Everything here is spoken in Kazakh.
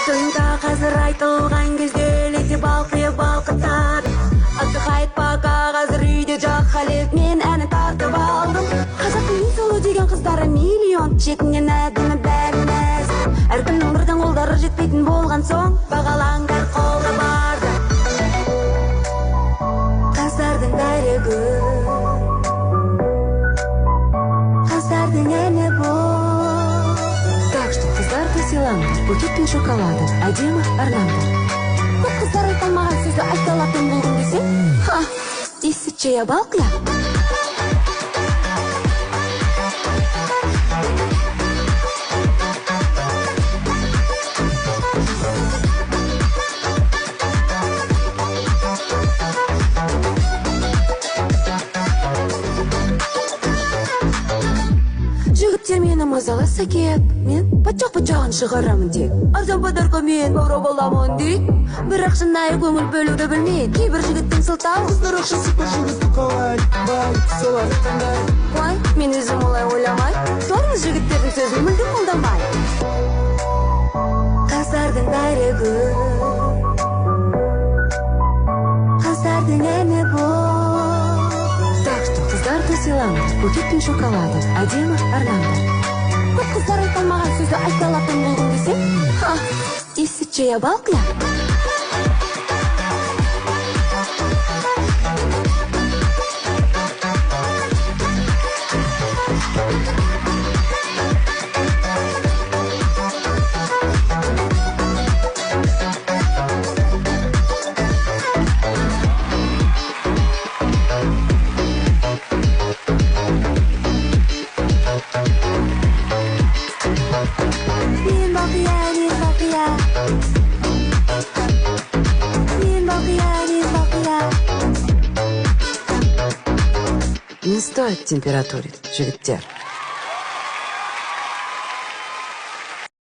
Тойда қазір айтылған кезде лети балқытады. Аттық айтпа қазір үйде жақ халет, мен әні тартып алдым. Қазақтың ең сұлу деген қыздары миллион, шетінен әдімі бәріміз. Әркімнің бірден қолдары жетпейтін болған соң, бағалаңдар қолда барды. Қыздардың бәрі гүл, қыздардың әні бұл. Так что қыздарды сыйлаңдар, букет пен шоколады, әдемі орнамдар. Көп қыздар айталмаған сөзді айталатын болдым десең, есі чая балқия. Жігіттер мені мазаласа кеп, мен патшақ-патшағын шығарамын тек. Арзан подарка мен бауырау боламын дейт. Бірақ шынайы көңіл бөлуді білмейді. Кейбір жігіттің сылтауы Қыздар ақшасы бар жігітті қалай, бай, солай қандай. Ой, мен өзім олай ойламай, сорыңыз жігіттердің сөзін мүлдем қолдамай. Қыздардың бәрі гүл, қыздардың әні бұл. Так что қыздарды сыйлаңдар, букет пен шоколады, әдемі орнамдар. Көп қыздар айталмаған сөзді айталатын болдым десең, есі чая балқия. Мен балқия, мен балқия. Мен балқия, мен балқия. Не стоит температурить, жігіттер.